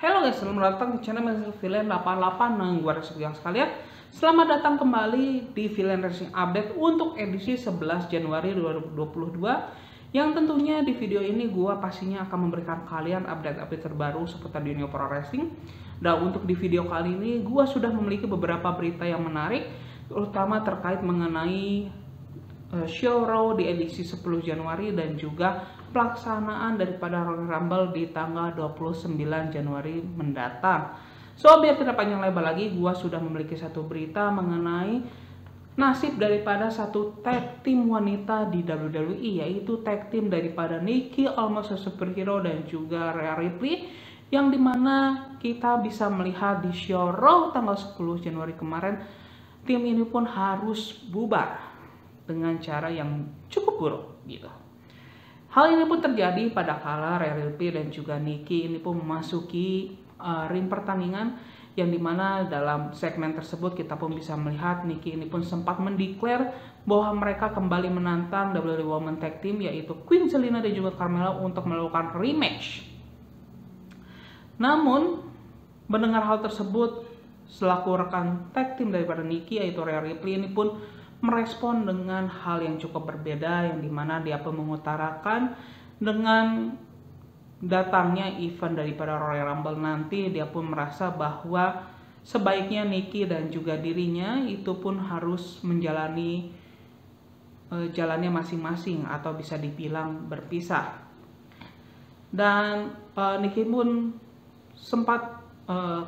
Halo guys, selamat datang di channel Villain 88 dan gue Reski yang sekalian. Selamat datang kembali di Villain Racing Update untuk edisi 11 Januari 2022. Yang tentunya di video ini gue pastinya akan memberikan kalian update-update terbaru seputar dunia pro racing. Dan untuk di video kali ini gue sudah memiliki beberapa berita yang menarik, terutama terkait mengenai Show Raw di edisi 10 Januari dan juga pelaksanaan daripada Royal Rumble di tanggal 29 Januari mendatang. So, biar tidak panjang lebar lagi, gua sudah memiliki satu berita mengenai nasib daripada satu tag team wanita di WWE, yaitu tag team daripada Nikki Almost a Superhero dan juga Rhea Ripley, yang dimana kita bisa melihat di Show Raw tanggal 10 Januari kemarin, tim ini pun harus bubar dengan cara yang cukup buruk gitu. Hal ini pun terjadi pada kala Rhea Ripley dan juga Nikki ini pun memasuki ring pertandingan, yang dimana dalam segmen tersebut kita pun bisa melihat Nikki ini pun sempat mendeklar bahwa mereka kembali menantang WWE Women Tag Team, yaitu Queen Zelina dan juga Carmella untuk melakukan rematch. Namun mendengar hal tersebut, selaku rekan tag team daripada Nikki yaitu Rhea Ripley ini pun merespon dengan hal yang cukup berbeda, yang dimana dia pun mengutarakan dengan datangnya event daripada Royal Rumble nanti, dia pun merasa bahwa sebaiknya Nikki dan juga dirinya itu pun harus menjalani jalannya masing-masing atau bisa dibilang berpisah. Dan Nikki pun sempat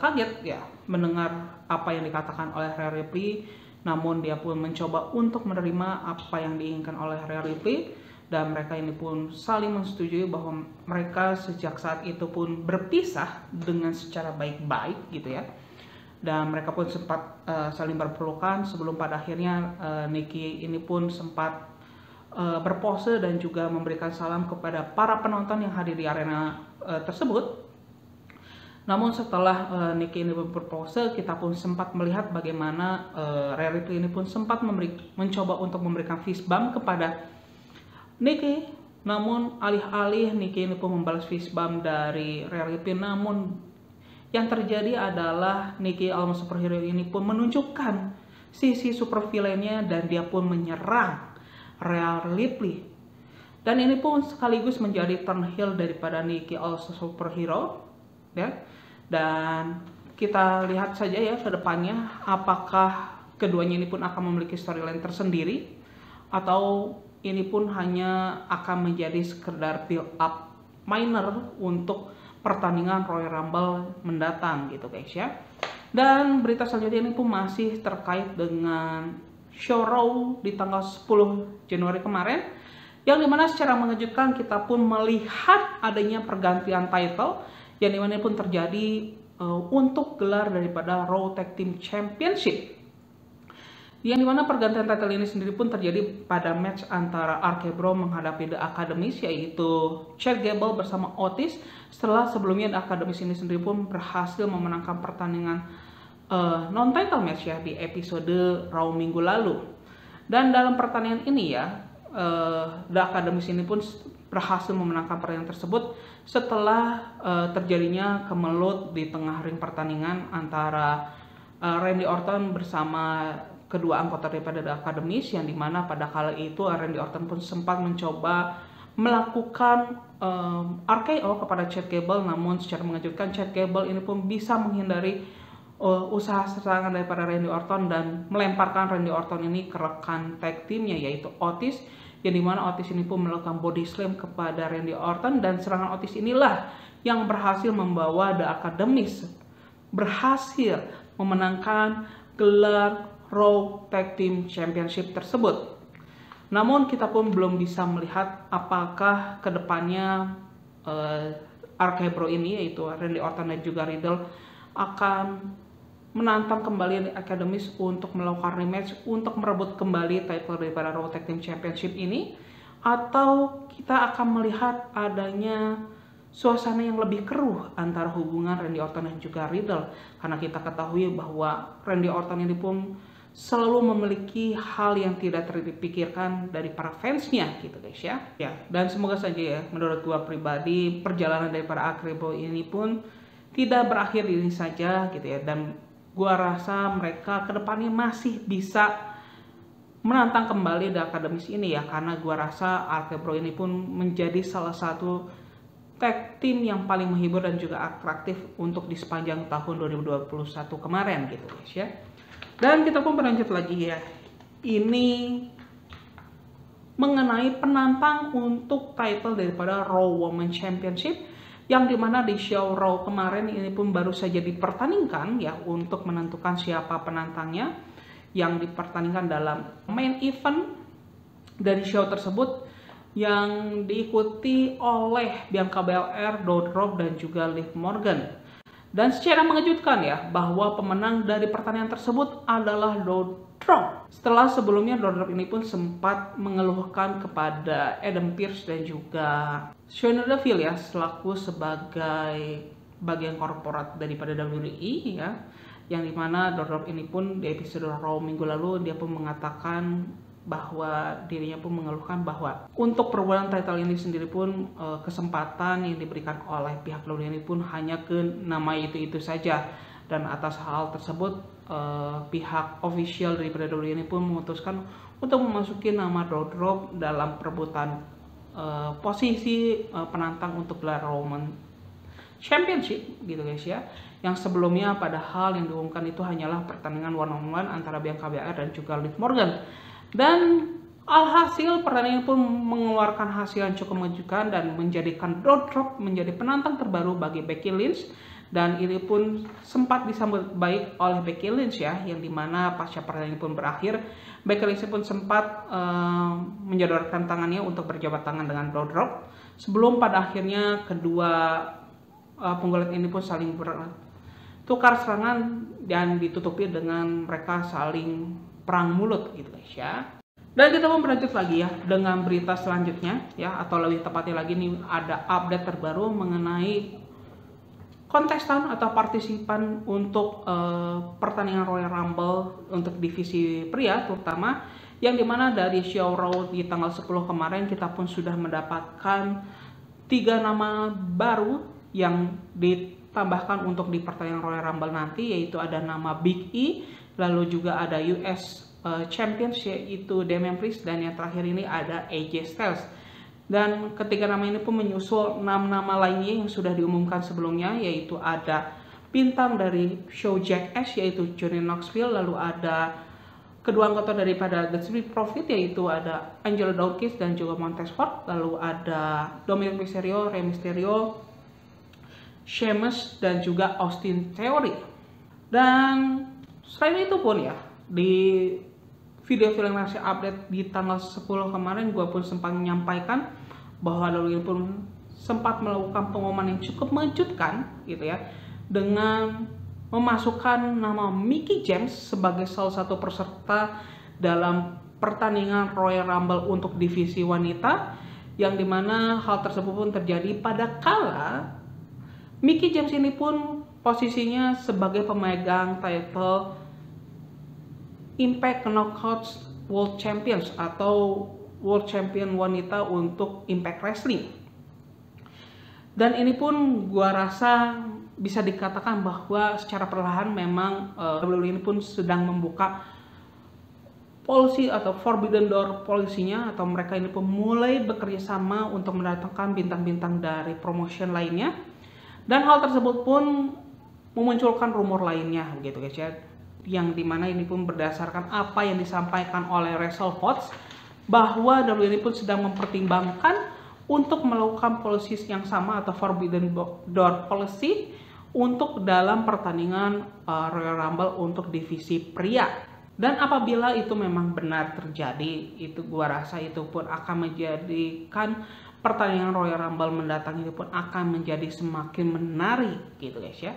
kaget ya mendengar apa yang dikatakan oleh Rhea Ripley. Namun dia pun mencoba untuk menerima apa yang diinginkan oleh Rhea Ripley, dan mereka ini pun saling menyetujui bahwa mereka sejak saat itu pun berpisah dengan secara baik-baik gitu ya. Dan mereka pun sempat saling berpelukan sebelum pada akhirnya Nikki ini pun sempat berpose dan juga memberikan salam kepada para penonton yang hadir di arena tersebut. Namun setelah Nikki ini berpose, kita pun sempat melihat bagaimana Rhea Ripley ini pun sempat mencoba untuk memberikan fist bump kepada Nikki. Namun alih-alih Nikki ini pun membalas fist bump dari Rhea Ripley, namun yang terjadi adalah Nikki Almost Superhero ini pun menunjukkan sisi super villainnya dan dia pun menyerang Rhea Ripley. Dan ini pun sekaligus menjadi turn heel daripada Nikki Almost Superhero ya. Dan kita lihat saja ya ke depannya apakah keduanya ini pun akan memiliki storyline tersendiri atau ini pun hanya akan menjadi sekedar build up minor untuk pertandingan Royal Rumble mendatang gitu guys ya. Dan berita selanjutnya ini pun masih terkait dengan Show Raw di tanggal 10 Januari kemarin, yang dimana secara mengejutkan kita pun melihat adanya pergantian title, yang dimana pun terjadi untuk gelar daripada Raw Tag Team Championship. Yang dimana pergantian title ini sendiri pun terjadi pada match antara RK Bro menghadapi The Academist, yaitu Chad Gable bersama Otis, setelah sebelumnya The Academist ini sendiri pun berhasil memenangkan pertandingan non-title match ya di episode Raw minggu lalu. Dan dalam pertandingan ini ya, The Academist ini pun berhasil memenangkan pertandingan tersebut setelah terjadinya kemelut di tengah ring pertandingan antara Randy Orton bersama kedua anggota daripada The Academist, yang dimana pada kala itu Randy Orton pun sempat mencoba melakukan RKO kepada Chad Gable, namun secara mengejutkan Chad Gable ini pun bisa menghindari usaha serangan daripada Randy Orton dan melemparkan Randy Orton ini ke rekan tag teamnya yaitu Otis, yang dimana Otis ini pun melakukan body slam kepada Randy Orton, dan serangan Otis inilah yang berhasil membawa The Academist berhasil memenangkan gelar Raw Tag Team Championship tersebut. Namun kita pun belum bisa melihat apakah kedepannya RK Bro ini yaitu Randy Orton dan juga Riddle akan menantang kembali The Academist untuk melakukan rematch untuk merebut kembali title daripada Raw Tag Team Championship ini, atau kita akan melihat adanya suasana yang lebih keruh antara hubungan Randy Orton dan juga Riddle, karena kita ketahui bahwa Randy Orton ini pun selalu memiliki hal yang tidak terpikirkan dari para fansnya gitu guys ya. Dan semoga saja ya, menurut gua pribadi perjalanan daripada RK Bro ini pun tidak berakhir di ini saja gitu ya, dan gua rasa mereka kedepannya masih bisa menantang kembali The Akademis ini ya, karena gua rasa RK Bro ini pun menjadi salah satu tag team yang paling menghibur dan juga atraktif untuk di sepanjang tahun 2021 kemarin gitu guys ya. Dan kita pun berlanjut lagi ya, ini mengenai penantang untuk title daripada Raw Women Championship, yang dimana di show Raw kemarin ini pun baru saja dipertandingkan ya, untuk menentukan siapa penantangnya yang dipertandingkan dalam main event dari show tersebut, yang diikuti oleh Bianca Belair, Doudrop, dan juga Liv Morgan. Dan secara mengejutkan ya, bahwa pemenang dari pertandingan tersebut adalah Doudrop. Setelah sebelumnya Doudrop ini pun sempat mengeluhkan kepada Adam Pearce dan juga Sonya Deville ya, selaku sebagai bagian korporat daripada WWE ya, yang dimana Doudrop ini pun di episode Raw minggu lalu dia pun mengatakan bahwa dirinya pun mengeluhkan bahwa untuk perebutan title ini sendiri pun kesempatan yang diberikan oleh pihak WWE ini pun hanya ke nama itu saja, dan atas hal tersebut pihak official daripada WWE ini pun memutuskan untuk memasuki nama Doudrop dalam perebutan posisi penantang untuk gelar Women Championship gitu guys ya, yang sebelumnya padahal yang diumumkan itu hanyalah pertandingan one on one antara Bianca Belair dan juga Liv Morgan. Dan alhasil pertandingan pun mengeluarkan hasil yang cukup mengejutkan dan menjadikan Doudrop menjadi penantang terbaru bagi Becky Lynch, dan ini pun sempat disambut baik oleh Becky Lynch ya, yang dimana pasca pertandingan pun berakhir, Becky Lynch pun sempat menjodorkan tangannya untuk berjabat tangan dengan Doudrop, sebelum pada akhirnya kedua penggulat ini pun saling bertukar serangan dan ditutupi dengan mereka saling perang mulut gitu guys ya. Dan kita mau berlanjut lagi ya dengan berita selanjutnya ya, atau lebih tepatnya lagi nih ada update terbaru mengenai kontestan atau partisipan untuk pertandingan Royal Rumble untuk divisi pria terutama, yang dimana dari show Raw di tanggal 10 kemarin kita pun sudah mendapatkan 3 nama baru yang ditambahkan untuk di pertandingan Royal Rumble nanti, yaitu ada nama Big E, lalu juga ada US Champions yaitu Damian Priest, dan yang terakhir ini ada AJ Styles. Dan ketiga nama ini pun menyusul 6 nama lainnya yang sudah diumumkan sebelumnya, yaitu ada bintang dari show Jackass yaitu Johnny Knoxville, lalu ada kedua anggota daripada The Street Profit yaitu ada Angelo Dawkins dan juga Montez Ford, lalu ada Dominic Mysterio, Rey Mysterio, Sheamus, dan juga Austin Theory. Dan selain itu pun ya, di video film yang update di tanggal 10 kemarin gue pun sempat menyampaikan bahwa WWE pun sempat melakukan pengumuman yang cukup mengejutkan gitu ya, dengan memasukkan nama Mickie James sebagai salah satu peserta dalam pertandingan Royal Rumble untuk divisi wanita, yang dimana hal tersebut pun terjadi pada kala Mickie James ini pun posisinya sebagai pemegang title Impact Knockouts World Champions atau World Champion wanita untuk Impact Wrestling. Dan ini pun gua rasa bisa dikatakan bahwa secara perlahan memang WWE ini pun sedang membuka policy atau Forbidden Door polisinya, atau mereka ini pun mulai bekerja sama untuk mendatangkan bintang-bintang dari promotion lainnya. Dan hal tersebut pun memunculkan rumor lainnya gitu guys ya, yang dimana ini pun berdasarkan apa yang disampaikan oleh WrestlePods, bahwa WWE ini pun sedang mempertimbangkan untuk melakukan policy yang sama atau Forbidden Door policy untuk dalam pertandingan Royal Rumble untuk divisi pria. Dan apabila itu memang benar terjadi, itu gua rasa itu pun akan menjadikan pertandingan Royal Rumble mendatang itu pun akan menjadi semakin menarik gitu guys ya.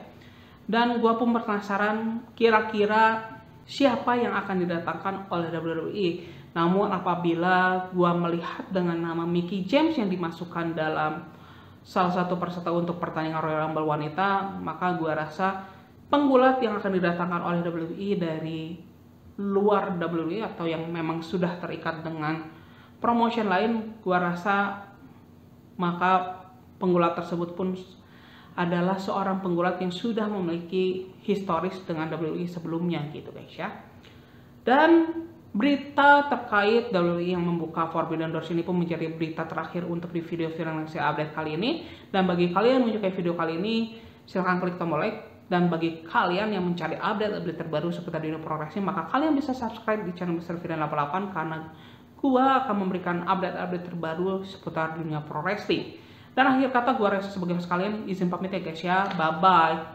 Dan gue pun penasaran kira-kira siapa yang akan didatangkan oleh WWE. Namun apabila gue melihat dengan nama Mickie James yang dimasukkan dalam salah satu peserta untuk pertandingan Royal Rumble wanita, maka gue rasa penggulat yang akan didatangkan oleh WWE dari luar WWE atau yang memang sudah terikat dengan promotion lain, gue rasa maka penggulat tersebut pun adalah seorang penggulat yang sudah memiliki historis dengan WWE sebelumnya gitu guys ya. Dan berita terkait WWE yang membuka Forbidden Doors ini pun menjadi berita terakhir untuk di video Financial Update kali ini. Dan bagi kalian yang menyukai video kali ini, silahkan klik tombol like. Dan bagi kalian yang mencari update terbaru seputar dunia pro wrestling, maka kalian bisa subscribe di channel Mr. Fidan 88 karena gua akan memberikan update terbaru seputar dunia pro wrestling. Dan akhir kata, gua Reza sebagai sekalian izin pamit ya guys ya. Bye bye.